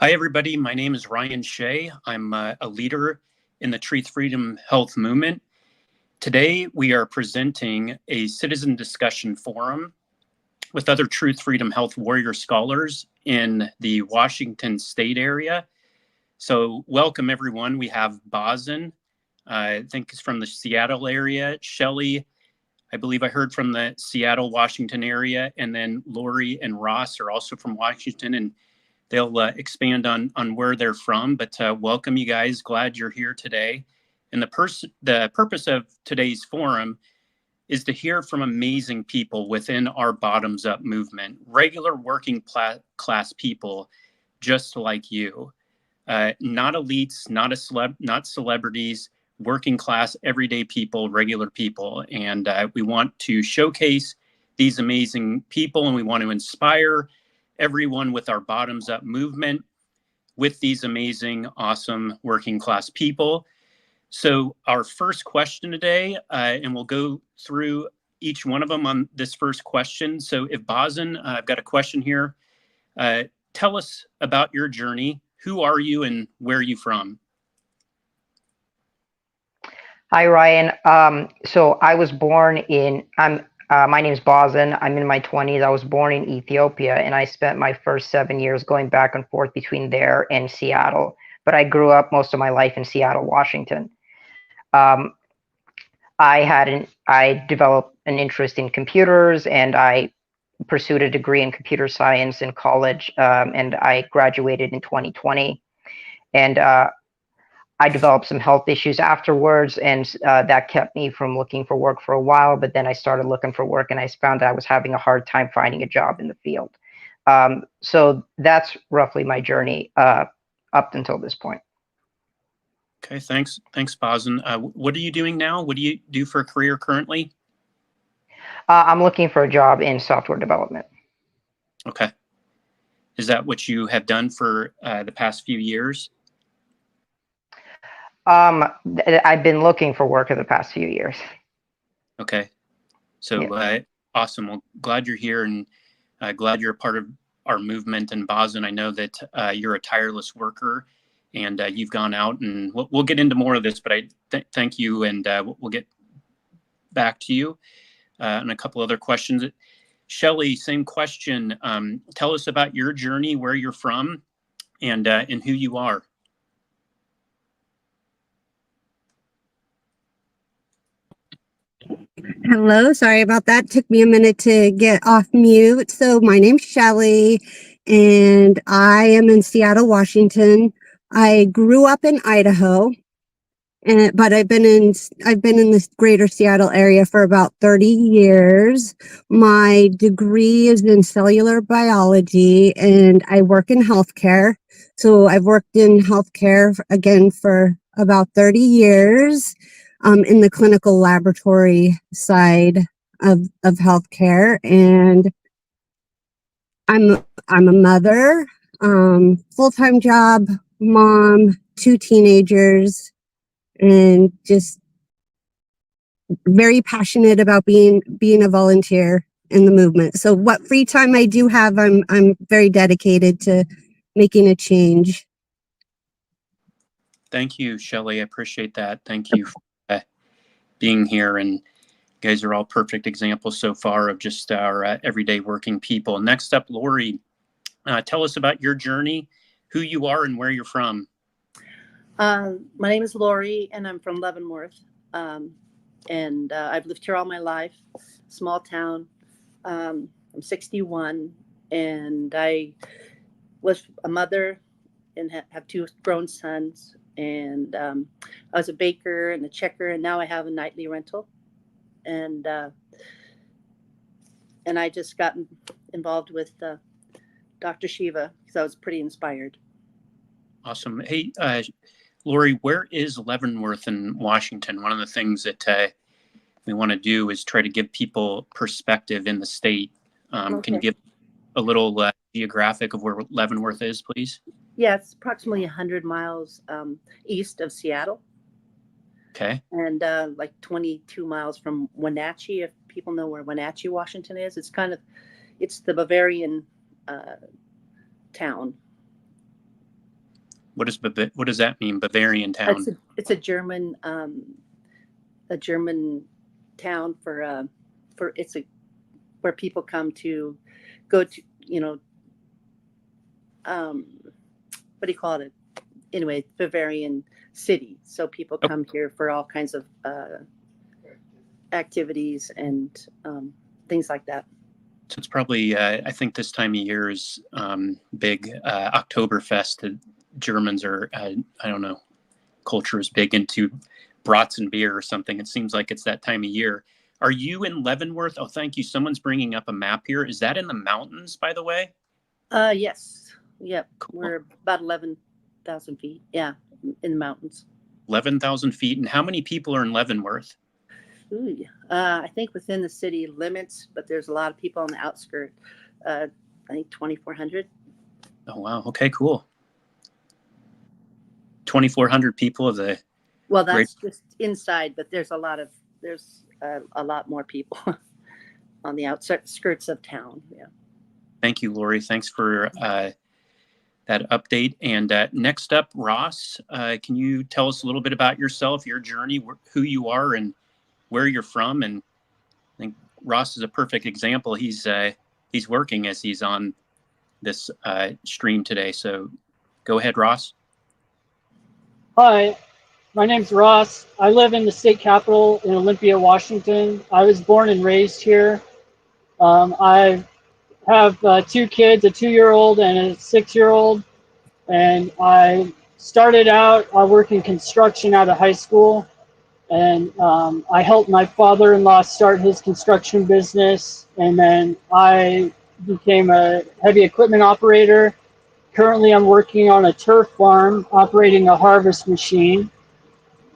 Hi, everybody. My name is Ryan Shea. I'm a leader in the Truth Freedom Health movement. Today, we are presenting a citizen discussion forum with other Truth Freedom Health warrior scholars in the Washington State area. So welcome, everyone. We have Bosin, I think is from the Seattle area. Shelly, I believe I heard from the Seattle, Washington area. And then Lori and Ross are also from Washington, and they'll expand on where they're from. But welcome, you guys. Glad you're here today. And the purpose of today's forum is to hear from amazing people within our bottoms up movement, regular working class people just like you, not elites, not celebrities, working class, everyday people, regular people. And we want to showcase these amazing people, and we want to inspire everyone with our bottoms up movement with these amazing, awesome working class people. So our first question today, and we'll go through each one of them on this first question. So if Bosin, I've got a question here. Tell us about your journey. Who are you and where are you from? Hi, Ryan. So I was born in, my name is Bosin. I'm in my 20s. I was born in Ethiopia, and I spent my first 7 years going back and forth between there and Seattle. But I grew up most of my life in Seattle, Washington. I developed an interest in computers, and I pursued a degree in computer science in college, and I graduated in 2020. And I developed some health issues afterwards, and that kept me from looking for work for a while. But then I started looking for work, and I found I was having a hard time finding a job in the field. So that's roughly my journey up until this point. Okay, thanks, Bosin. What are you doing now? What do you do for a career currently? I'm looking for a job in software development. Okay. Is that what you have done for the past few years? I've been looking for work for the past few years. Okay. So awesome. Well, glad you're here, and glad you're a part of our movement. And Bosin, I know that you're a tireless worker, and you've gone out, and we'll get into more of this, but I thank you, and we'll get back to you and a couple other questions. Shelly, same question. Tell us about your journey, where you're from, and who you are. Hello, sorry about that. Took me a minute to get off mute. So my name's Shelly, and I am in Seattle, Washington. I grew up in Idaho, but I've been in this greater Seattle area for about 30 years. My degree is in cellular biology, and I work in healthcare. So I've worked in healthcare again for about 30 years. In the clinical laboratory side of healthcare, and I'm a mother, full-time job, mom, 2 teenagers, and just very passionate about being a volunteer in the movement. So what free time I do have, I'm very dedicated to making a change. Thank you, Shelly. I appreciate that. Thank you for being here, and you guys are all perfect examples so far of just our everyday working people. Next up, Lori, tell us about your journey, who you are, and where you're from. My name is Lori, and I'm from Leavenworth, and I've lived here all my life. Small town. I'm 61, and I was a mother and have 2 grown sons. And I was a baker and a checker, and now I have a nightly rental. And I just got involved with Dr.SHIVA because I was pretty inspired. Awesome. Hey, Lori, where is Leavenworth in Washington? One of the things that we want to do is try to give people perspective in the state. Okay. Can you give a little geographic of where Leavenworth is, please? Yeah, it's approximately 100 miles east of Seattle. Okay. And like 22 miles from Wenatchee, if people know where Wenatchee, Washington is. It's the Bavarian town. What does that mean, Bavarian town? It's a German town for it's a where people come to go to, what do you call it? Anyway, Bavarian city. So people come here for all kinds of activities and things like that. So it's probably, I think this time of year is big Oktoberfest. The Germans are, I don't know, culture is big into brats and beer or something. It seems like it's that time of year. Are you in Leavenworth? Oh, thank you. Someone's bringing up a map here. Is that in the mountains, by the way? Yes. Yep. Cool. We're about 11,000 feet. Yeah, in the mountains. 11,000 feet. And how many people are in Leavenworth? Ooh, I think within the city limits, but there's a lot of people on the outskirts. I think 2,400. Oh, wow. Okay, cool. 2,400 people of the... Well, that's just inside, but there's a lot more people on the outskirts of town. Yeah. Thank you, Lori. Thanks for that update. And next up, Ross, can you tell us a little bit about yourself, your journey, who you are, and where you're from? And I think Ross is a perfect example. He's working as he's on this stream today. So go ahead, Ross. Hi, my name's Ross. I live in the state capital in Olympia, Washington. I was born and raised here. I have 2 kids, a 2-year-old and a 6-year-old. And I started out working construction out of high school. And I helped my father-in-law start his construction business. And then I became a heavy equipment operator. Currently, I'm working on a turf farm, operating a harvest machine.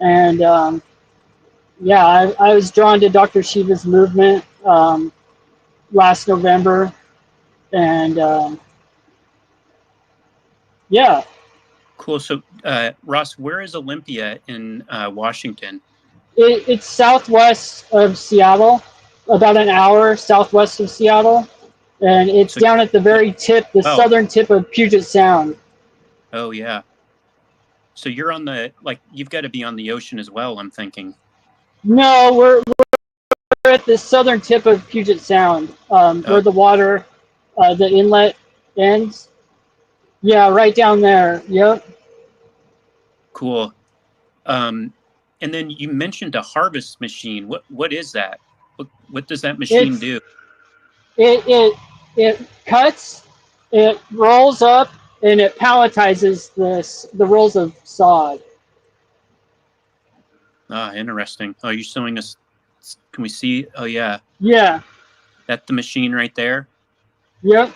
And yeah, I was drawn to Dr.SHIVA's movement last November. And yeah. Cool. So Ross, where is Olympia in Washington? It's southwest of Seattle, about an hour southwest of Seattle. And it's down at the very tip, the southern tip of Puget Sound. Oh, yeah. So you're on you've got to be on the ocean as well, I'm thinking. No, we're at the southern tip of Puget Sound, where the water, the inlet ends. Yeah, right down there. Yep. Cool. And then you mentioned a harvest machine. What is that? What does that machine do? It cuts, it rolls up, and it palletizes the rolls of sod. Ah, interesting. Oh, you're showing us. Can we see? Oh, yeah. Yeah. That's the machine right there? Yep.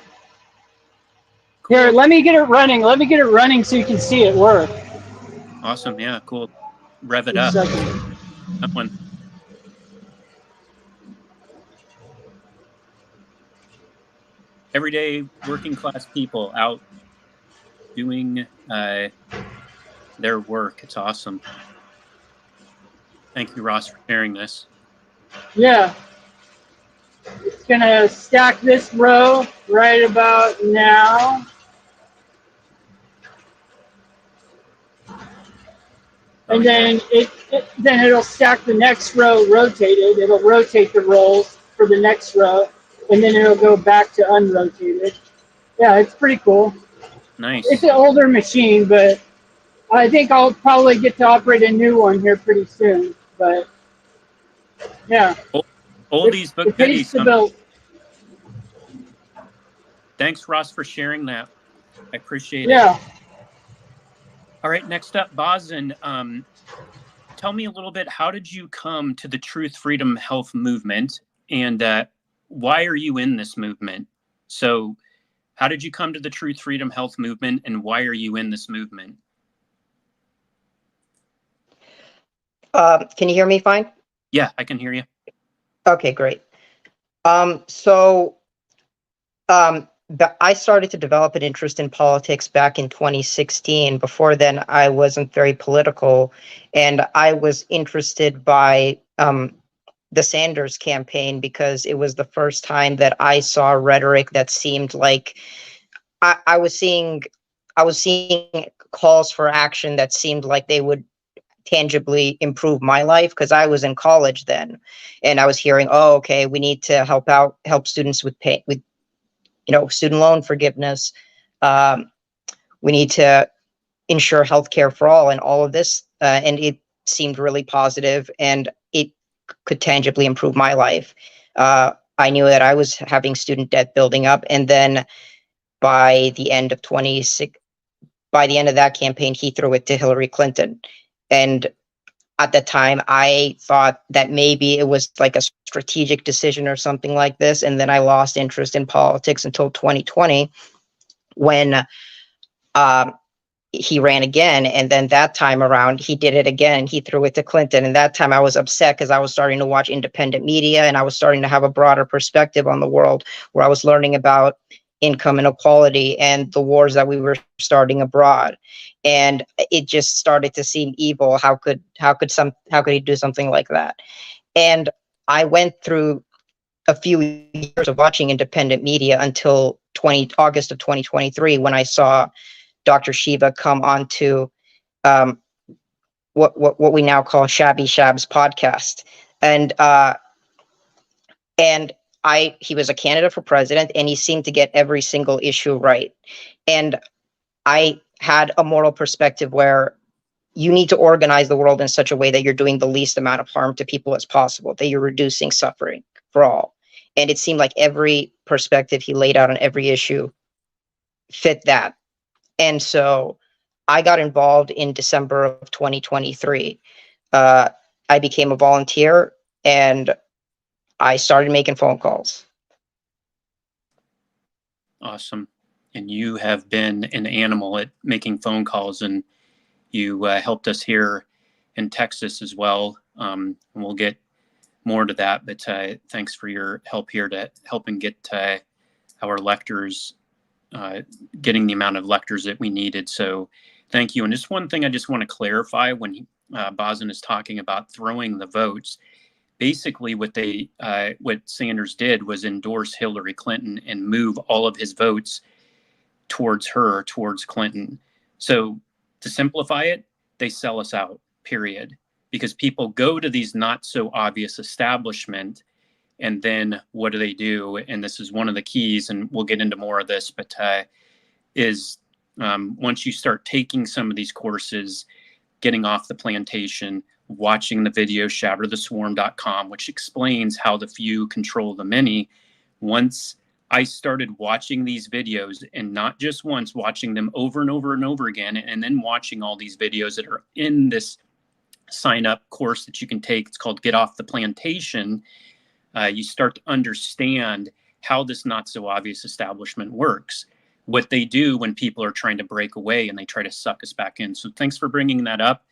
Cool. Here, let me get it running. Let me get it running so you can see it work. Awesome. Yeah, cool. Rev it up. That one. Everyday working class people out doing their work. It's awesome. Thank you, Ross, for sharing this. Yeah. It's going to stack this row right about now. And then it'll stack the next row rotated. It'll rotate the rolls for the next row, and then it'll go back to unrotated. Yeah, it's pretty cool. Nice. It's an older machine, but I think I'll probably get to operate a new one here pretty soon. But yeah, oldies but goodies. Thanks, Ross, for sharing that. I appreciate it. Yeah. All right, next up, Bosin. Tell me a little bit, how did you come to the Truth, Freedom, Health movement, and why are you in this movement? So how did you come to the Truth, Freedom, Health movement, and why are you in this movement? Can you hear me fine? Yeah, I can hear you. Okay, great. I started to develop an interest in politics back in 2016. Before then, I wasn't very political, and I was interested by the Sanders campaign because it was the first time that I saw rhetoric that seemed like I was seeing calls for action that seemed like they would tangibly improve my life, because I was in college then, and I was hearing, oh, okay, we need to help students with student loan forgiveness. We need to ensure healthcare for all, and all of this, and it seemed really positive, and it could tangibly improve my life. I knew that I was having student debt building up, and then by the end of that campaign, he threw it to Hillary Clinton. And at the time, I thought that maybe it was like a strategic decision or something like this. And then I lost interest in politics until 2020, when he ran again. And then that time around, he did it again. He threw it to Clinton. And that time I was upset, because I was starting to watch independent media, and I was starting to have a broader perspective on the world, where I was learning about income inequality and the wars that we were starting abroad. And it just started to seem evil. How could he do something like that? And I went through a few years of watching independent media until August of 2023, when I saw Dr.SHIVA come on to what we now call Shabby Shab's podcast. And he was a candidate for president, and he seemed to get every single issue right. And I had a moral perspective where you need to organize the world in such a way that you're doing the least amount of harm to people as possible, that you're reducing suffering for all. And it seemed like every perspective he laid out on every issue fit that. And so I got involved in December of 2023. I became a volunteer, and I started making phone calls. Awesome. And you have been an animal at making phone calls, and you helped us here in Texas as well. And we'll get more to that, but thanks for your help here to helping get our lectors, getting the amount of lectors that we needed. So thank you. And just one thing I just want to clarify, when Bosin is talking about throwing the votes, basically what Sanders did was endorse Hillary Clinton and move all of his votes towards Clinton. So to simplify it, they sell us out, period. Because people go to these not so obvious establishment, and then what do? And this is one of the keys, and we'll get into more of this, but once you start taking some of these courses, getting off the plantation, watching the video shattertheswarm.com, which explains how the few control the many. Once I started watching these videos, and not just once, watching them over and over and over again, and then watching all these videos that are in this sign up course that you can take, it's called Get Off the Plantation, you start to understand how this not so obvious establishment works, what they do when people are trying to break away and they try to suck us back in. So thanks for bringing that up.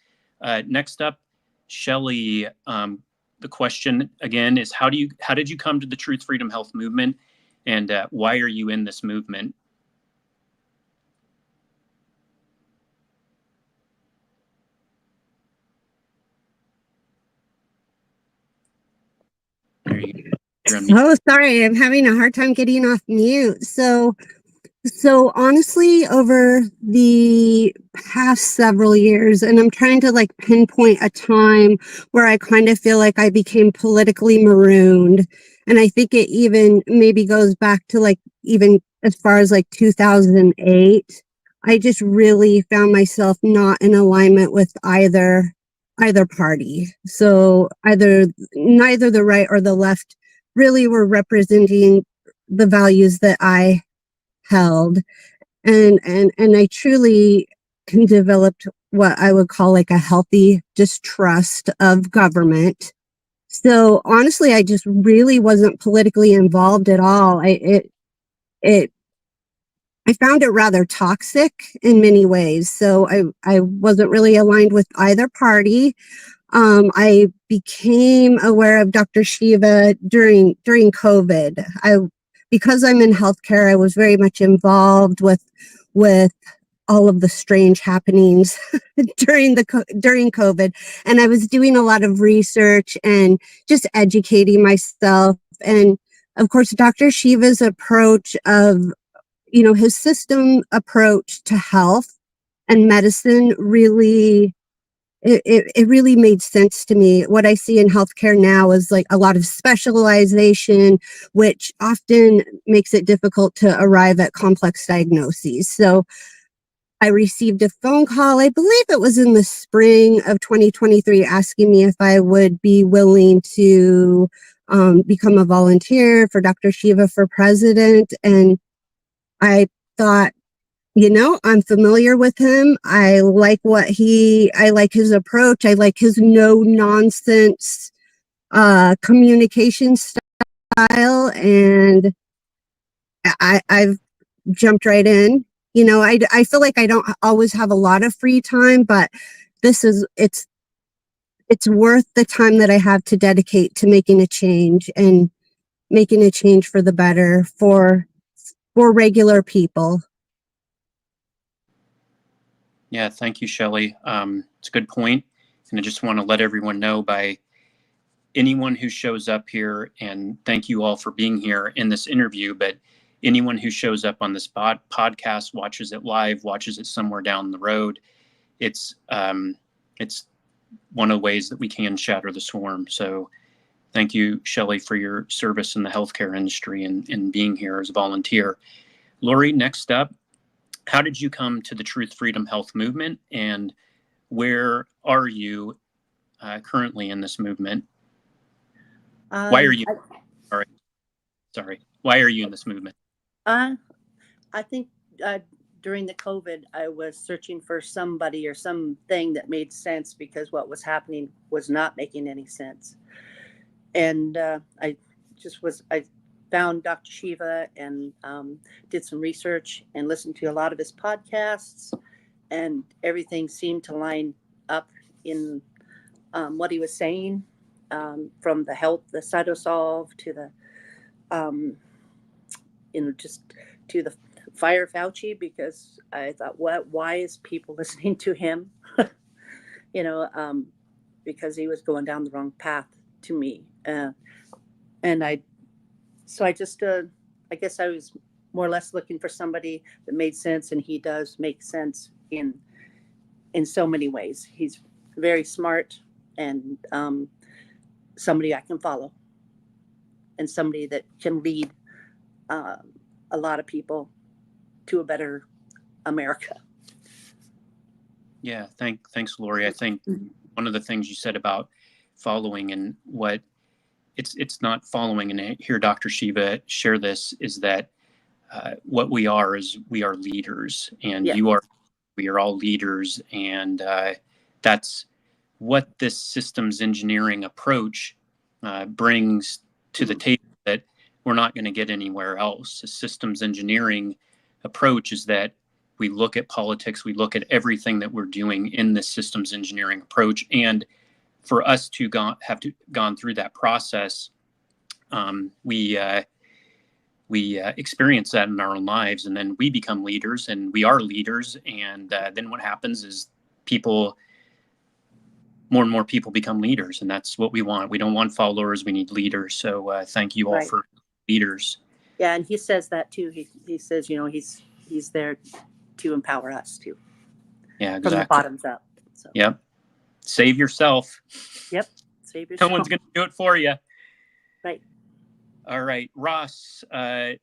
Next up, Shelly, the question again is, how did you come to the Truth, Freedom, Health movement, and why are you in this movement? There you go. Oh, sorry, I'm having a hard time getting off mute. So honestly, over the past several years, and I'm trying to like pinpoint a time where I kind of feel like I became politically marooned. And I think it even maybe goes back to like even as far as like 2008. I just really found myself not in alignment with either party. So neither the right or the left really were representing the values that I held, and I truly developed what I would call like a healthy distrust of government. So honestly, I just really wasn't politically involved at all. I found it rather toxic in many ways. So I wasn't really aligned with either party. I became aware of Dr.SHIVA during COVID. Because I'm in healthcare, I was very much involved with all of the strange happenings during COVID, and I was doing a lot of research and just educating myself. And of course, Dr.SHIVA's approach of, his system approach to health and medicine really, it really made sense to me. What I see in healthcare now is like a lot of specialization, which often makes it difficult to arrive at complex diagnoses. So I received a phone call, I believe it was in the spring of 2023, asking me if I would be willing to become a volunteer for Dr.SHIVA for president. And I thought, I'm familiar with him. I like I like his approach. I like his no nonsense communication style. And I've jumped right in. I feel like I don't always have a lot of free time, but it's worth the time that I have to dedicate to making a change and making a change for the better for regular people. Yeah, thank you, Shelly. It's a good point. And I just want to let everyone know, by anyone who shows up here, and thank you all for being here in this interview, but anyone who shows up on this podcast, watches it live, watches it somewhere down the road, it's one of the ways that we can shatter the swarm. So thank you, Shelly, for your service in the healthcare industry and being here as a volunteer. Lori, next up, how did you come to the Truth, Freedom, Health movement, and where are you currently in this movement? Why are you? Why are you in this movement? I think during the COVID, I was searching for somebody or something that made sense, because what was happening was not making any sense. And I found Dr.SHIVA and did some research and listened to a lot of his podcasts, and everything seemed to line up in what he was saying, from the health, the cytosolve, to the just to the fire Fauci, because I thought, why is people listening to him? Because he was going down the wrong path to me. I guess I was more or less looking for somebody that made sense, and he does make sense in so many ways. He's very smart, and somebody I can follow, and somebody that can lead a lot of people to a better America. Yeah, thanks, Lori. I think one of the things you said about following, and what it's not following, and I hear Dr. Shiva share this, is that what we are is we are leaders, and we are all leaders, and that's what this systems engineering approach brings to the table that we're not going to get anywhere else. The systems engineering approach is that we look at politics, we look at everything that we're doing in this systems engineering approach. And for us to have gone through that process, we experience that in our own lives, and then we become leaders, and we are leaders. And then what happens is more and more people become leaders, and that's what we want. We don't want followers, we need leaders. So thank you all for leaders. Yeah, and he says that too. He says, he's there to empower us too. Yeah, exactly. From the bottoms up. So. Yep. Save yourself. Yep. Save yourself. Someone's going to do it for you. Right. All right, Ross.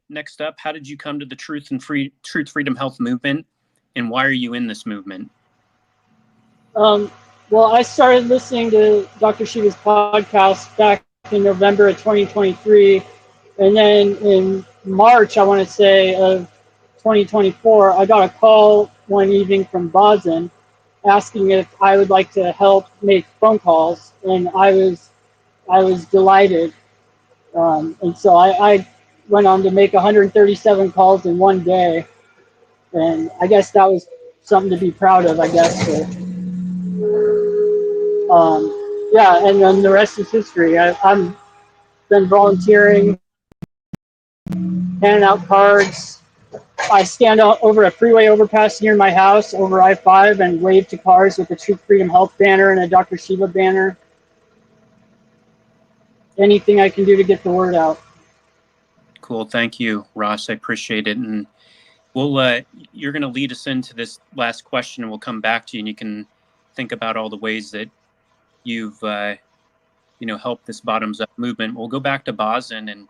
Next up, how did you come to the Truth, Freedom, Health movement, and why are you in this movement? Well, I started listening to Dr. Shiva's podcast back in November of 2023. And then in March, I want to say, of 2024, I got a call one evening from Bosin asking if I would like to help make phone calls. And I was delighted. And so I went on to make 137 calls in one day. And I guess that was something to be proud of, I guess. Yeah, and then the rest is history. I've been volunteering, handing out cards. I stand over a freeway overpass near my house over I-5 and wave to cars with a Truth, Freedom, Health banner and a Dr. Shiva banner. Anything I can do to get the word out. Cool. Thank you, Ross. I appreciate it. And Well, you're going to lead us into this last question, and we'll come back to you, and you can think about all the ways that you've, helped this bottoms-up movement. We'll go back to Bosin. And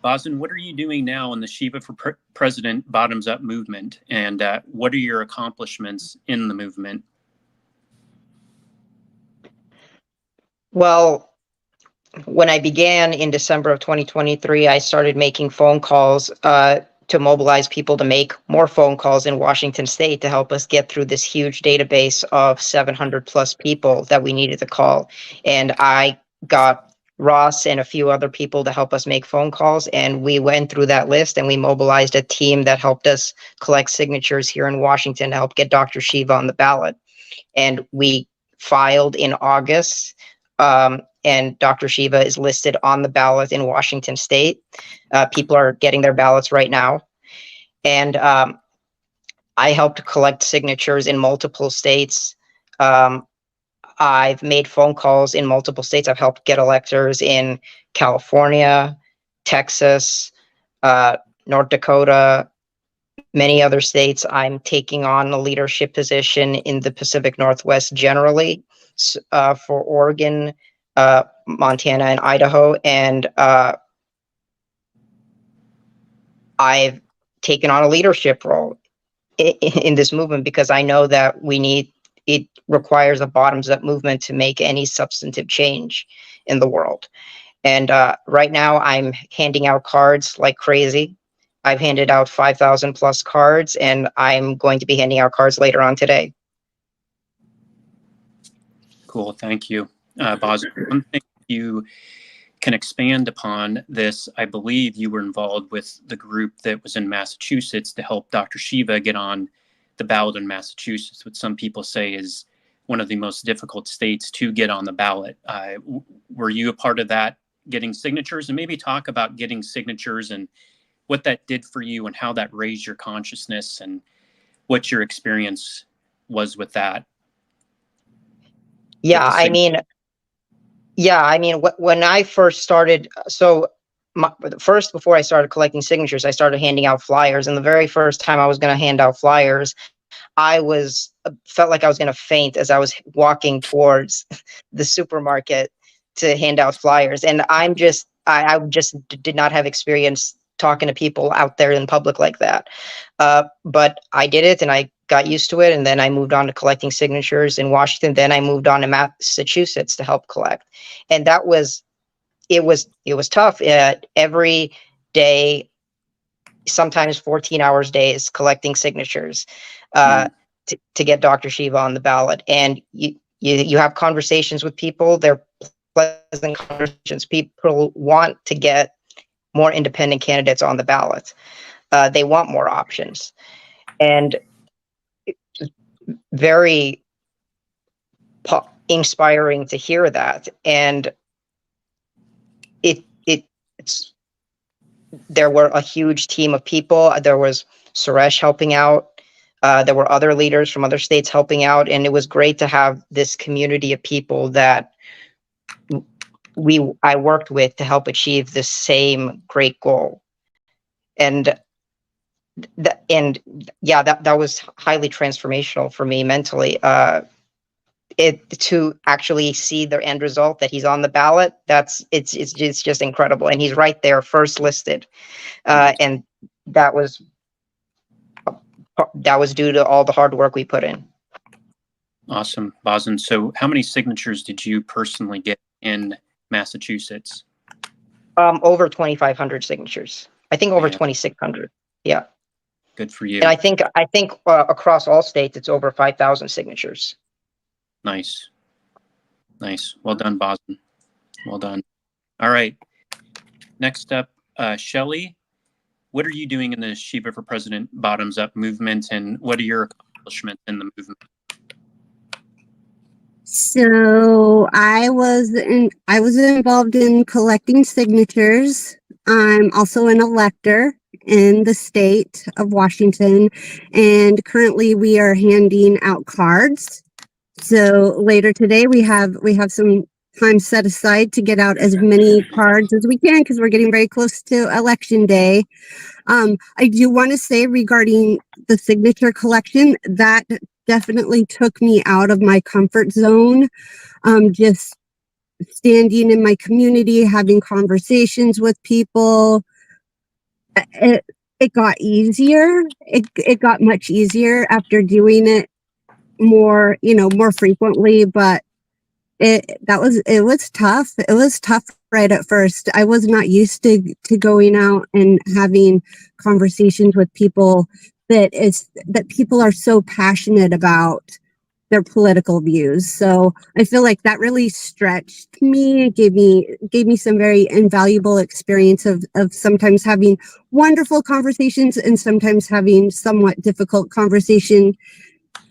Bosin, what are you doing now in the Shiva for President bottoms-up movement, and what are your accomplishments in the movement? Well, when I began in December of 2023, I started making phone calls to mobilize people to make more phone calls in Washington State to help us get through this huge database of 700 plus people that we needed to call. And I got Ross and a few other people to help us make phone calls. And we went through that list and we mobilized a team that helped us collect signatures here in Washington to help get Dr. Shiva on the ballot. And we filed in August. And Dr. Shiva is listed on the ballot in Washington State. People are getting their ballots right now. And I helped collect signatures in multiple states. I've made phone calls in multiple states. I've helped get electors in California, Texas, North Dakota, many other states. I'm taking on a leadership position in the Pacific Northwest generally, for Oregon, Montana, and Idaho. And I've taken on a leadership role in this movement because I know that it requires a bottoms-up movement to make any substantive change in the world. And right now I'm handing out cards like crazy. I've handed out 5,000 plus cards, and I'm going to be handing out cards later on today. Cool, thank you, Boz. One thing you can expand upon this, I believe you were involved with the group that was in Massachusetts to help Dr. Shiva get on the ballot in Massachusetts, which some people say is one of the most difficult states to get on the ballot. Were you a part of that, getting signatures? And maybe talk about getting signatures and what that did for you and how that raised your consciousness and what your experience was with that. Yeah, I mean, when I first started, before I started collecting signatures, I started handing out flyers. And the very first time I was going to hand out flyers, I felt like I was going to faint as I was walking towards the supermarket to hand out flyers. And I just did not have experience talking to people out there in public like that. But I did it and I got used to it. And then I moved on to collecting signatures in Washington. Then I moved on to Massachusetts to help collect. And it was tough. Every day, sometimes 14 hours days collecting signatures to get Dr. Shiva on the ballot. And you have conversations with people. They're pleasant conversations. People want to get more independent candidates on the ballot. They want more options. And very inspiring to hear that. And there were a huge team of people. There was Suresh helping out. There were other leaders from other states helping out. And it was great to have this community of people that I worked with to help achieve the same great goal. And that was highly transformational for me mentally. To actually see the end result that he's on the ballot, it's just incredible. And he's right there, first listed. And that was due to all the hard work we put in. Awesome, Bosin. So how many signatures did you personally get in Massachusetts? Over 2,500 signatures. I think over 2,600. Yeah. Good for you. And I think across all states, it's over 5,000 signatures. Nice. Well done, Bosin. Well done. All right. Next up, Shelly, what are you doing in the Shiva for President bottoms up movement, and what are your accomplishments in the movement? So I was involved in collecting signatures. I'm also an elector in the state of Washington, and currently we are handing out cards. So later today we have some time set aside to get out as many cards as we can because we're getting very close to election day. I do want to say regarding the signature collection, that definitely took me out of my comfort zone. Just standing in my community, having conversations with people. It got easier. It got much easier after doing it more, more frequently, but it was tough. It was tough right at first. I was not used to going out and having conversations with people that people are so passionate about their political views. So I feel like that really stretched me, gave me some very invaluable experience of sometimes having wonderful conversations and sometimes having somewhat difficult conversation.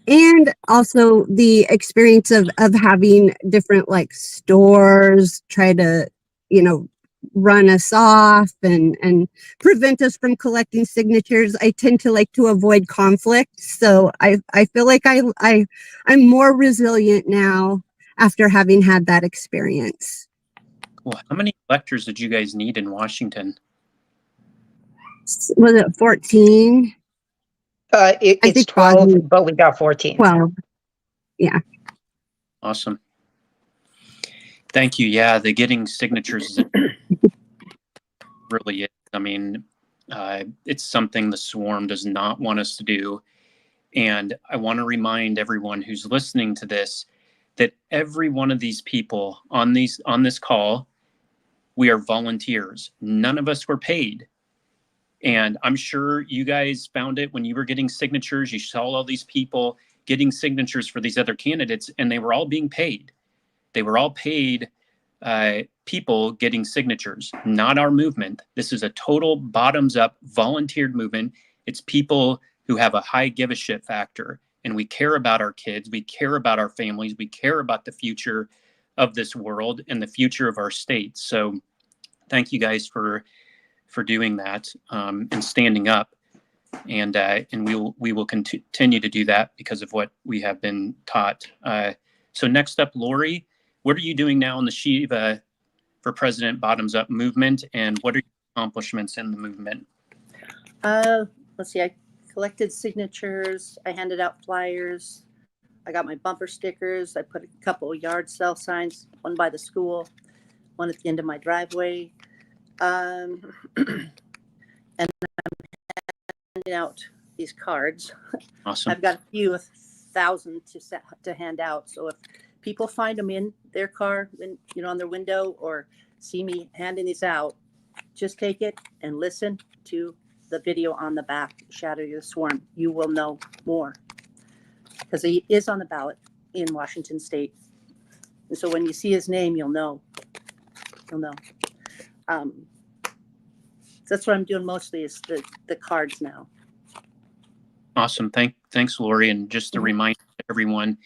And also the experience of having different like stores try to, run us off and prevent us from collecting signatures. I tend to like to avoid conflict. So I feel like I'm more resilient now after having had that experience. Well, how many electors did you guys need in Washington? Was it 14? It's 12, but we got 14. 12. Yeah. Awesome. Thank you. Yeah, the getting signatures is really is. I mean, it's something the swarm does not want us to do. And I want to remind everyone who's listening to this that every one of these people on this call, we are volunteers. None of us were paid. And I'm sure you guys found it when you were getting signatures. You saw all these people getting signatures for these other candidates, and they were all being paid. They were all paid people getting signatures, not our movement. This is a total bottoms-up volunteered movement. It's people who have a high give a shit factor, and we care about our kids. We care about our families. We care about the future of this world and the future of our state. So thank you guys for doing that and standing up. And we will continue to do that because of what we have been taught. So next up, Lori, what are you doing now in the Shiva for President Bottoms Up movement, and what are your accomplishments in the movement? Let's see, I collected signatures, I handed out flyers, I got my bumper stickers, I put a couple of yard sale signs, one by the school, one at the end of my driveway. And I'm handing out these cards. Awesome. I've got a few 1,000 to hand out. So if people find them in their car, on their window, or see me handing these out, just take it and listen to the video on the back, Shatter Your Swarm. You will know more because he is on the ballot in Washington State. And so when you see his name, you'll know. That's what I'm doing mostly is the cards now. Awesome. Thanks, Lori. And just to remind everyone,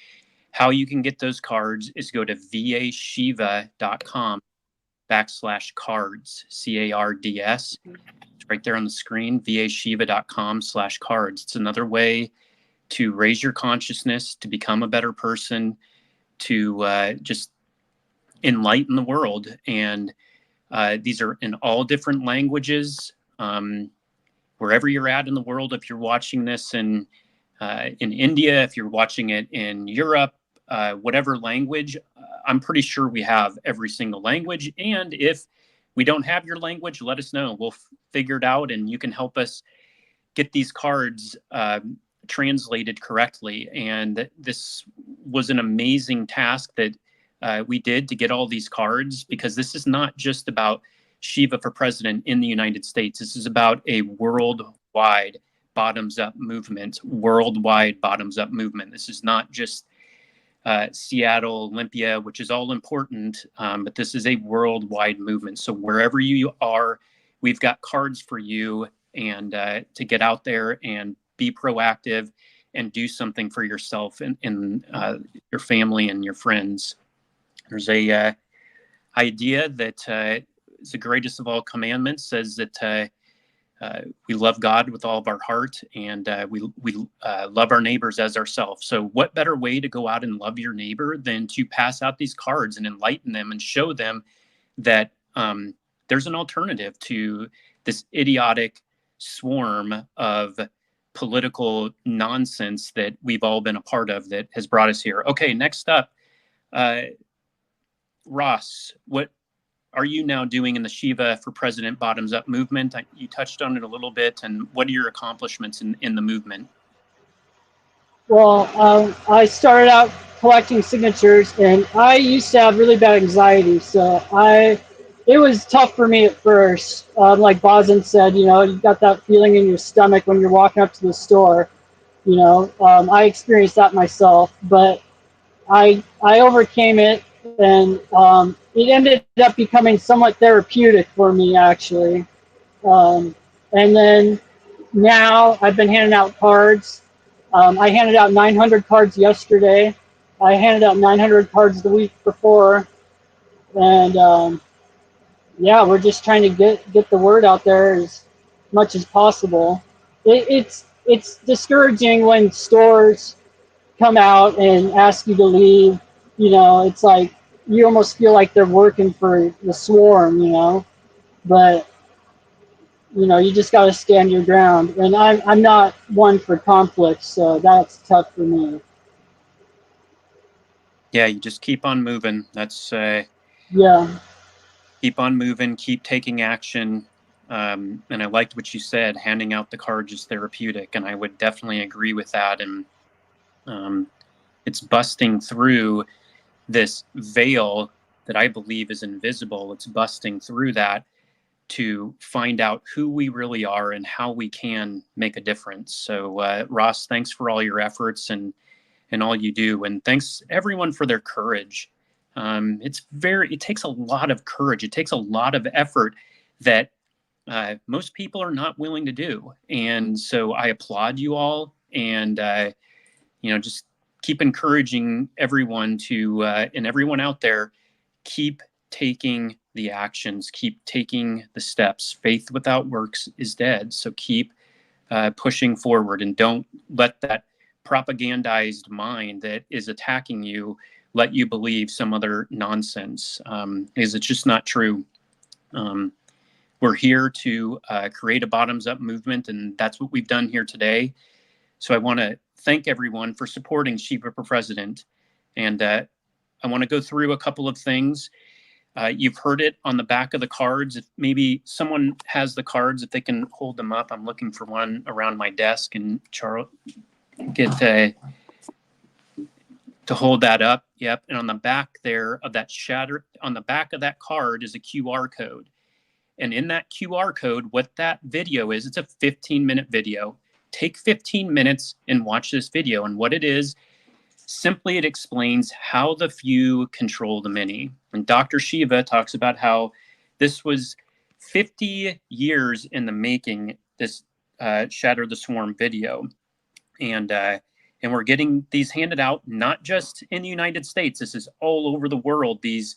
how you can get those cards is go to vashiva.com/cards, CARDS. It's right there on the screen, vashiva.com/cards. It's another way to raise your consciousness, to become a better person, to just enlighten the world. And these are in all different languages. Wherever you're at in the world, if you're watching this in India, if you're watching it in Europe, whatever language, I'm pretty sure we have every single language. And if we don't have your language, let us know. We'll figure it out, and you can help us get these cards translated correctly. And this was an amazing task that we did to get all these cards, because this is not just about Shiva for president in the United States. This is about a worldwide bottoms-up movement, This is not just Seattle, Olympia, which is all important, but this is a worldwide movement. So wherever you are, we've got cards for you, and to get out there and be proactive and do something for yourself and your family and your friends. There's a idea that is the greatest of all commandments, says that we love God with all of our heart, and we love our neighbors as ourselves. So what better way to go out and love your neighbor than to pass out these cards and enlighten them and show them that there's an alternative to this idiotic swarm of political nonsense that we've all been a part of that has brought us here. Okay, next up, Ross, what are you now doing in the Shiva for President Bottoms Up movement? You touched on it a little bit, and what are your accomplishments in the movement? Well, I started out collecting signatures, and I used to have really bad anxiety, so it was tough for me at first. Like Bosin said, you know, you got that feeling in your stomach when you're walking up to the store. You know, I experienced that myself, but I overcame it, and it ended up becoming somewhat therapeutic for me, actually. And then now I've been handing out cards. I handed out 900 cards yesterday. I handed out 900 cards the week before, and yeah, we're just trying to get the word out there as much as possible. It's discouraging when stores come out and ask you to leave. You know, it's like you almost feel like they're working for the swarm, you know. But you know, you just got to stand your ground. And I'm not one for conflict, so that's tough for me. Yeah, you just keep on moving. That's yeah. Keep on moving, keep taking action. And I liked what you said, handing out the cards is therapeutic, and I would definitely agree with that. And it's busting through this veil that I believe is invisible. It's busting through that to find out who we really are and how we can make a difference. So Ross, thanks for all your efforts and all you do. And thanks everyone for their courage. It takes a lot of courage. It takes a lot of effort that most people are not willing to do. And so I applaud you all, and just keep encouraging everyone to, and everyone out there, keep taking the actions, keep taking the steps. Faith without works is dead. So keep pushing forward, and don't let that propagandized mind that is attacking you let you believe some other nonsense, because it's just not true. We're here to create a bottoms-up movement, and that's what we've done here today. So I want to thank everyone for supporting Shiva for President, and I want to go through a couple of things. You've heard it on the back of the cards. If maybe someone has the cards, if they can hold them up. I'm looking for one around my desk, and Charles, get to hold that up. Yep. And on the back there of that on the back of that card is a QR code. And in that QR code, what that video is, it's a 15-minute video. Take 15 minutes and watch this video. And what it is, simply it explains how the few control the many. And Dr.SHIVA talks about how this was 50 years in the making, this Shatter the Swarm video. And we're getting these handed out, not just in the United States. This is all over the world. These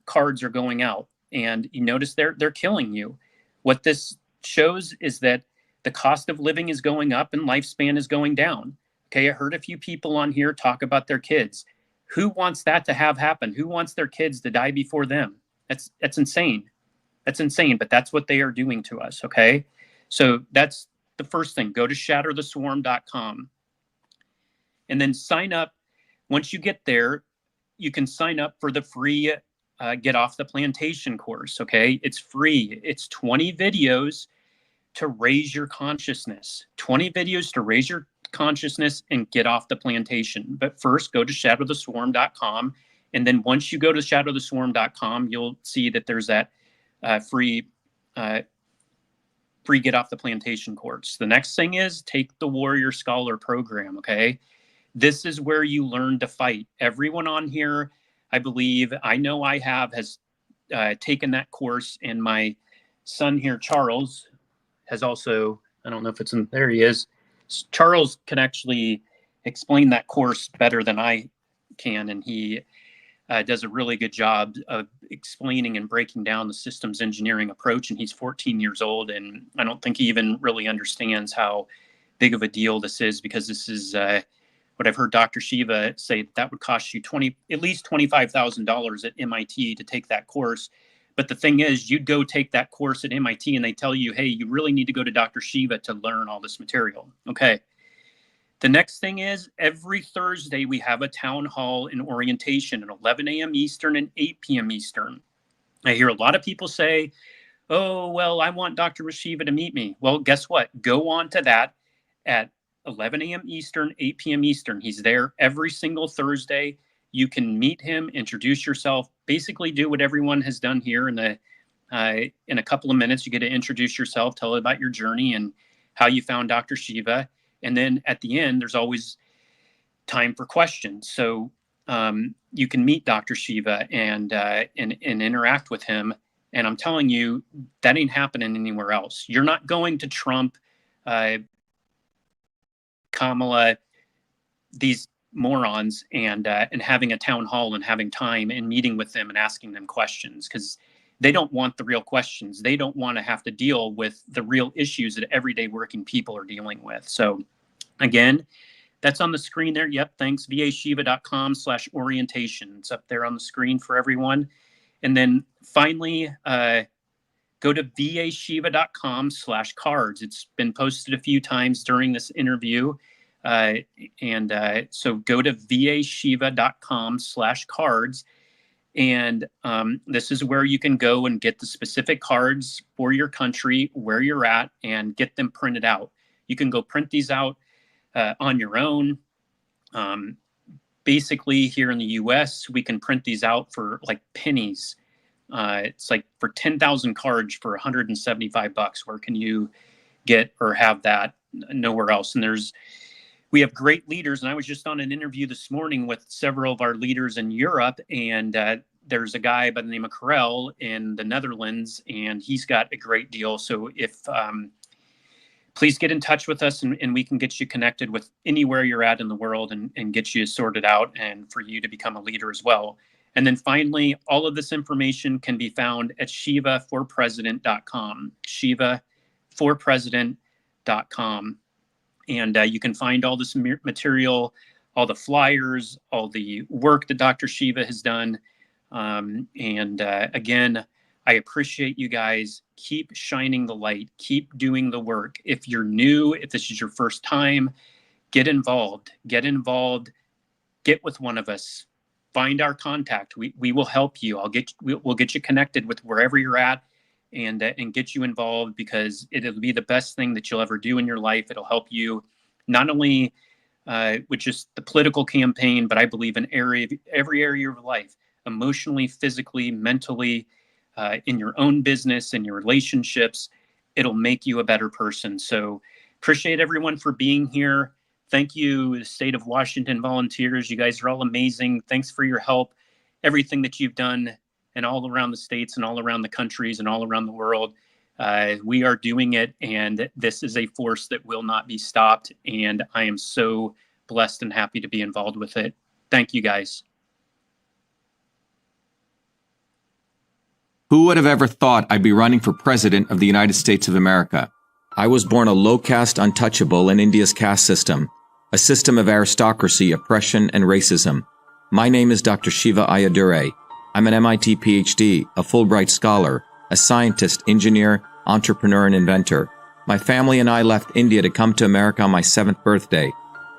cards are going out. And you notice they're killing you. What this shows is that the cost of living is going up and lifespan is going down. Okay, I heard a few people on here talk about their kids. Who wants that to have happen? Who wants their kids to die before them? That's insane. That's insane, but that's what they are doing to us, okay? So that's the first thing. Go to shattertheswarm.com and then sign up. Once you get there, you can sign up for the free Get Off the Plantation course, okay? It's free. It's 20 videos to raise your consciousness. 20 videos to raise your consciousness and get off the plantation. But first, go to shattertheswarm.com. And then once you go to shattertheswarm.com, you'll see that there's that free Get Off the Plantation course. The next thing is take the Warrior Scholar program, okay? This is where you learn to fight. Everyone on here, I believe, I know I has taken that course, and my son here, Charles, has also, I don't know if it's in, there he is. Charles can actually explain that course better than I can, and he does a really good job of explaining and breaking down the systems engineering approach. And he's 14 years old, and I don't think he even really understands how big of a deal this is, because this is what I've heard Dr. Shiva say, that would cost you at least $25,000 at MIT to take that course. But the thing is, you'd go take that course at MIT and they tell you, hey, you really need to go to Dr. Shiva to learn all this material. Okay. The next thing is, every Thursday we have a town hall and orientation at 11 a.m. Eastern and 8 p.m. Eastern. I hear a lot of people say, oh, well, I want Dr. Shiva to meet me. Well, guess what? Go on to that at 11 a.m. Eastern, 8 p.m. Eastern. He's there every single Thursday. You can meet him, introduce yourself, basically do what everyone has done here in a couple of minutes. You get to introduce yourself, tell about your journey and how you found Dr. Shiva. And then at the end, there's always time for questions. So you can meet Dr. Shiva and interact with him. And I'm telling you, that ain't happening anywhere else. You're not going to Trump, Kamala, these morons, and having a town hall and having time and meeting with them and asking them questions, because they don't want the real questions. They don't want to have to deal with the real issues that everyday working people are dealing with. So again, that's on the screen there. Yep, thanks. vashiva.com/orientation. It's up there on the screen for everyone. And then finally, go to vashiva.com/cards. It's been posted a few times during this interview. So go to vashiva.com/cards. And this is where you can go and get the specific cards for your country, where you're at, and get them printed out. You can go print these out on your own. Basically, here in the US, we can print these out for like pennies. It's like for 10,000 cards for $175. Where can you get or have that? Nowhere else. And we have great leaders. And I was just on an interview this morning with several of our leaders in Europe. And there's a guy by the name of Karel in the Netherlands, and he's got a great deal. So please get in touch with us, and we can get you connected with anywhere you're at in the world and get you sorted out, and for you to become a leader as well. And then finally, all of this information can be found at shivaforpresident.com, shivaforpresident.com. And you can find all this material, all the flyers, all the work that Dr. Shiva has done. Again, I appreciate you guys. Keep shining the light. Keep doing the work. If you're new, if this is your first time, get involved. Get involved. Get with one of us. Find our contact. We will help you. We'll get you connected with wherever you're at, and get you involved, because it'll be the best thing that you'll ever do in your life. It'll help you not only with just the political campaign, but I believe in every area of life, emotionally, physically, mentally, in your own business, in your relationships. It'll make you a better person. So appreciate everyone for being here. Thank you, the state of Washington volunteers. You guys are all amazing. Thanks for your help, everything that you've done, and all around the states and all around the countries and all around the world. We are doing it, and this is a force that will not be stopped. And I am so blessed and happy to be involved with it. Thank you, guys. Who would have ever thought I'd be running for president of the United States of America? I was born a low-caste untouchable in India's caste system, a system of aristocracy, oppression, and racism. My name is Dr. Shiva Ayyadurai. I'm an MIT PhD, a Fulbright scholar, a scientist, engineer, entrepreneur, and inventor. My family and I left India to come to America on my 7th birthday.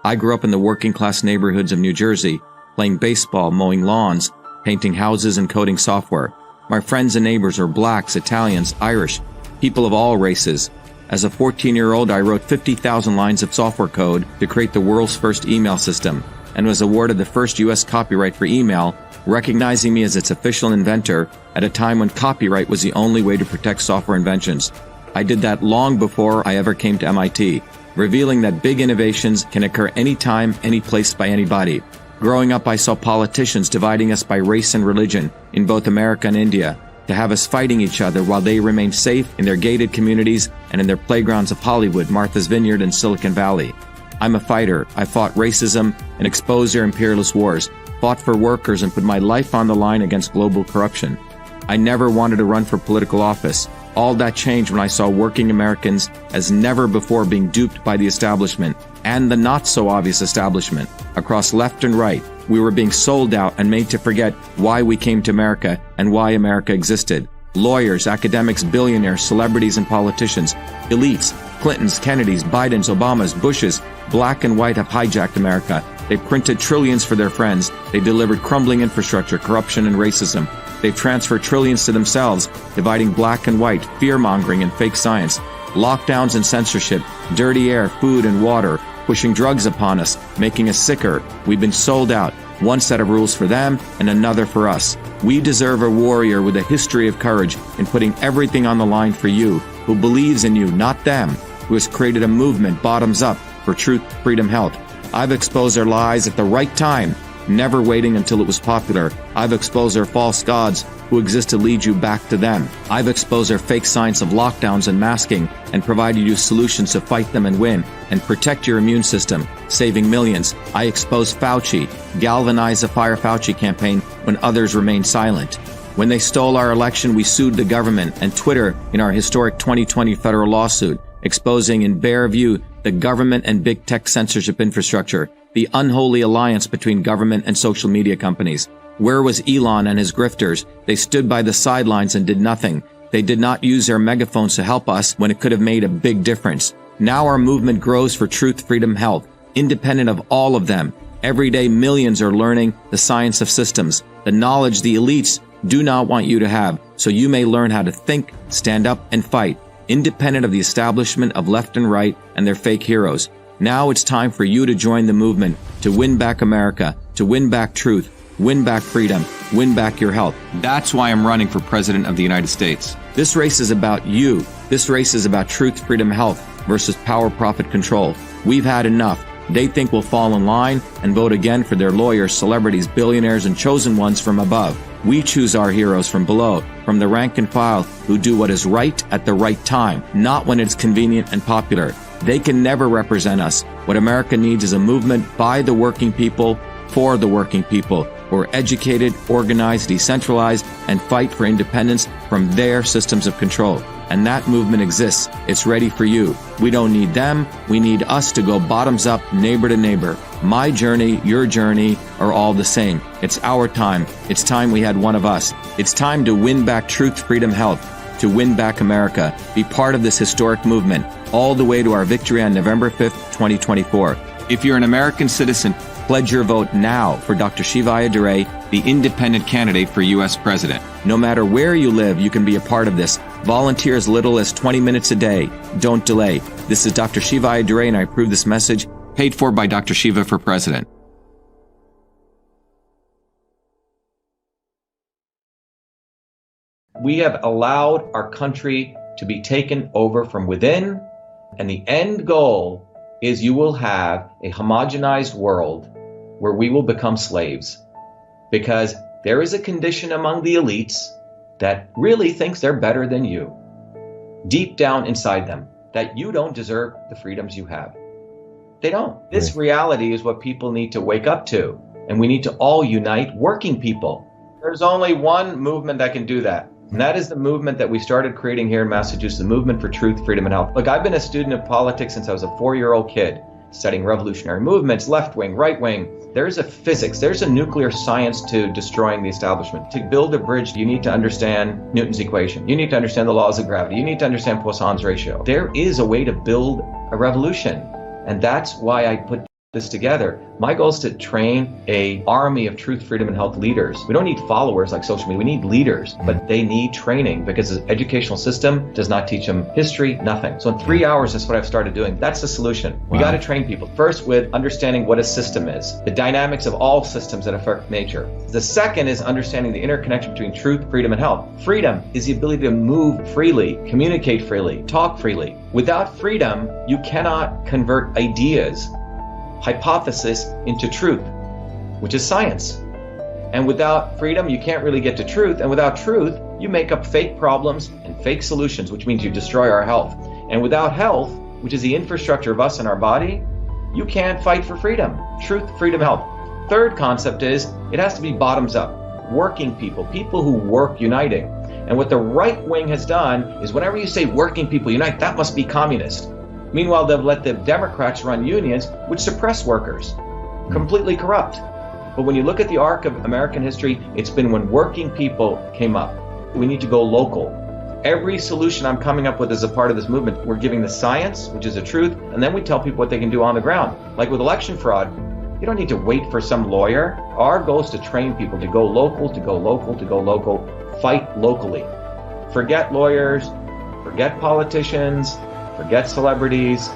I grew up in the working-class neighborhoods of New Jersey, playing baseball, mowing lawns, painting houses, and coding software. My friends and neighbors are blacks, Italians, Irish, people of all races. As a 14-year-old, I wrote 50,000 lines of software code to create the world's first email system, and was awarded the first U.S. copyright for email, recognizing me as its official inventor at a time when copyright was the only way to protect software inventions. I did that long before I ever came to MIT, revealing that big innovations can occur anytime, any place, by anybody. Growing up, I saw politicians dividing us by race and religion in both America and India, to have us fighting each other while they remained safe in their gated communities and in their playgrounds of Hollywood, Martha's Vineyard, and Silicon Valley. I'm a fighter. I fought racism and exposed their imperialist wars, fought for workers, and put my life on the line against global corruption. I never wanted to run for political office. All that changed when I saw working Americans as never before being duped by the establishment and the not-so-obvious establishment. Across left and right, we were being sold out and made to forget why we came to America and why America existed. Lawyers, academics, billionaires, celebrities, and politicians, elites, Clintons, Kennedys, Bidens, Obamas, Bushes, black and white have hijacked America. They printed trillions for their friends. They delivered crumbling infrastructure, corruption, and racism. They've transferred trillions to themselves, dividing black and white, fear-mongering, and fake science. Lockdowns and censorship, dirty air, food, and water, pushing drugs upon us, making us sicker. We've been sold out. One set of rules for them and another for us. We deserve a warrior with a history of courage in putting everything on the line for you, who believes in you, not them, who has created a movement bottoms up for truth, freedom, health. I've exposed their lies at the right time, never waiting until it was popular. I've exposed their false gods who exist to lead you back to them. I've exposed their fake science of lockdowns and masking and provided you solutions to fight them and win and protect your immune system, saving millions. I exposed Fauci, galvanized the Fire Fauci campaign when others remained silent. When they stole our election, we sued the government and Twitter in our historic 2020 federal lawsuit, exposing in bare view the government and big tech censorship infrastructure, the unholy alliance between government and social media companies. Where was Elon and his grifters? They stood by the sidelines and did nothing. They did not use their megaphones to help us when it could have made a big difference. Now our movement grows for truth, freedom, health, independent of all of them. Every day, millions are learning the science of systems, the knowledge the elites do not want you to have, so you may learn how to think, stand up, and fight, independent of the establishment of left and right and their fake heroes. Now it's time for you to join the movement, to win back America, to win back truth, win back freedom, win back your health. That's why I'm running for President of the United States. This race is about you. This race is about truth, freedom, health versus power, profit, control. We've had enough. They think we'll fall in line and vote again for their lawyers, celebrities, billionaires, and chosen ones from above. We choose our heroes from below, from the rank and file, who do what is right at the right time, not when it's convenient and popular. They can never represent us. What America needs is a movement by the working people, for the working people, who are educated, organized, decentralized, and fight for independence from their systems of control. And that movement exists. It's ready for you. We don't need them. We need us to go bottoms up, neighbor to neighbor. My journey, your journey are all the same. It's our time. It's time we had one of us. It's time to win back truth, freedom, health, to win back America. Be part of this historic movement, all the way to our victory on November 5th, 2024. If you're an American citizen, pledge your vote now for Dr.SHIVA, the independent candidate for U.S. President. No matter where you live, you can be a part of this. Volunteer as little as 20 minutes a day. Don't delay. This is Dr. SHIVA, and I approve this message, paid for by Dr. Shiva for President. We have allowed our country to be taken over from within, and the end goal is you will have a homogenized world where we will become slaves, because there is a condition among the elites that really thinks they're better than you, deep down inside them, that you don't deserve the freedoms you have. They don't. This reality is what people need to wake up to, and we need to all unite working people. There's only one movement that can do that, and that is the movement that we started creating here in Massachusetts, the movement for truth, freedom, and health. Look, I've been a student of politics since I was a 4-year-old kid, studying revolutionary movements, left wing, right wing. There's a physics, there's a nuclear science to destroying the establishment. To build a bridge, you need to understand Newton's equation. You need to understand the laws of gravity. You need to understand Poisson's ratio. There is a way to build a revolution. And that's why I put this together. My goal is to train an army of truth, freedom, and health leaders. We don't need followers like social media. We need leaders, but they need training because the educational system does not teach them history, nothing. So in 3 hours, that's what I've started doing. That's the solution. We got to train people. First, with understanding what a system is, the dynamics of all systems that affect nature. The second is understanding the interconnection between truth, freedom, and health. Freedom is the ability to move freely, communicate freely, talk freely. Without freedom, you cannot convert ideas, hypothesis into truth, which is science. And without freedom, you can't really get to truth. And without truth, you make up fake problems and fake solutions, which means you destroy our health. And without health, which is the infrastructure of us and our body, you can't fight for freedom. Truth, freedom, health. Third concept is it has to be bottoms up. Working people, people who work uniting. And what the right wing has done is whenever you say working people unite, that must be communist. Meanwhile, they've let the Democrats run unions, which suppress workers. Completely corrupt. But when you look at the arc of American history, it's been when working people came up. We need to go local. Every solution I'm coming up with as a part of this movement, we're giving the science, which is the truth, and then we tell people what they can do on the ground. Like with election fraud, you don't need to wait for some lawyer. Our goal is to train people to go local, to go local, to go local, fight locally. Forget lawyers, forget politicians, forget celebrities.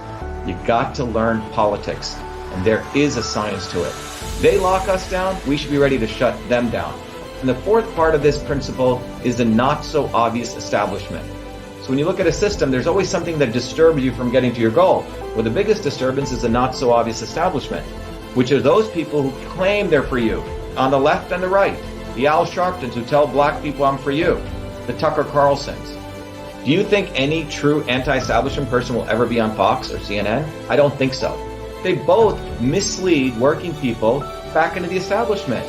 You got to learn politics, and there is a science to it. They lock us down, we should be ready to shut them down. And the fourth part of this principle is the not so obvious establishment. So when you look at a system, there's always something that disturbs you from getting to your goal. Well, the biggest disturbance is the not so obvious establishment, which are those people who claim they're for you, on the left and the right. The Al Sharptons who tell black people I'm for you. The Tucker Carlsons. Do you think any true anti-establishment person will ever be on Fox or CNN? I don't think so. They both mislead working people back into the establishment.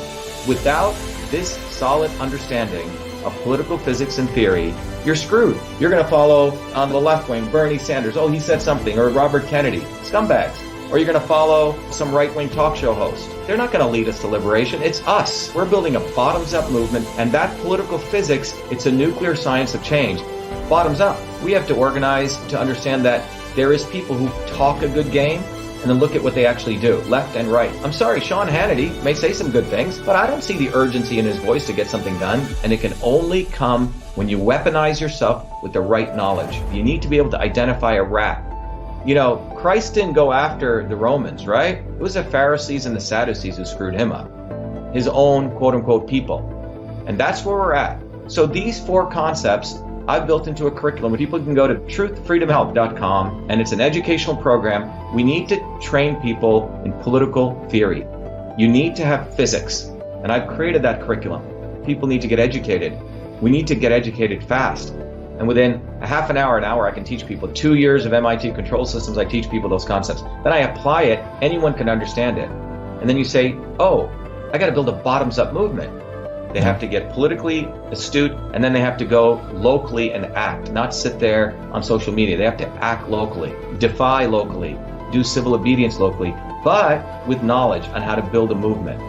Without this solid understanding of political physics and theory, you're screwed. You're going to follow on the left wing, Bernie Sanders. Oh, he said something. Or Robert Kennedy. Scumbags. Or you're going to follow some right-wing talk show host. They're not going to lead us to liberation. It's us. We're building a bottoms-up movement, and that political physics, it's a nuclear science of change. Bottoms up. We have to organize to understand that there is people who talk a good game, and then look at what they actually do, left and right. I'm sorry, Sean Hannity may say some good things, but I don't see the urgency in his voice to get something done, and it can only come when you weaponize yourself with the right knowledge. You need to be able to identify a rat. You know, Christ didn't go after the Romans, right? It was the Pharisees and the Sadducees who screwed him up. His own quote-unquote people. And that's where we're at. So these four concepts I've built into a curriculum where people can go to truthfreedomhelp.com, and it's an educational program. We need to train people in political theory. You need to have physics, and I've created that curriculum. People need to get educated. We need to get educated fast. And within a half an hour, I can teach people. 2 years of MIT control systems, I teach people those concepts. Then I apply it, anyone can understand it. And then you say, oh, I got to build a bottoms-up movement. They have to get politically astute, and then they have to go locally and act, not sit there on social media. They have to act locally, defy locally, do civil obedience locally, but with knowledge on how to build a movement.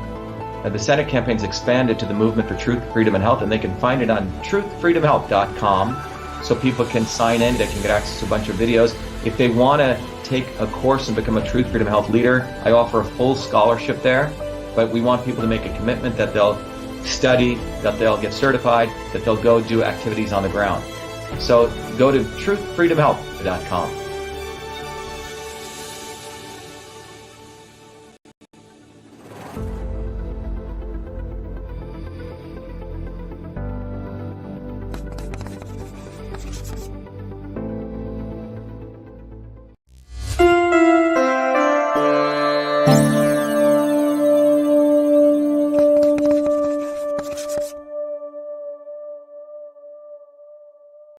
Now, the Senate campaign's expanded to the Movement for Truth, Freedom, and Health, and they can find it on truthfreedomhelp.com, so people can sign in, they can get access to a bunch of videos. If they want to take a course and become a Truth, Freedom, Health leader, I offer a full scholarship there, but we want people to make a commitment that they'll study, that they'll get certified, that they'll go do activities on the ground. So go to truthfreedomhelp.com.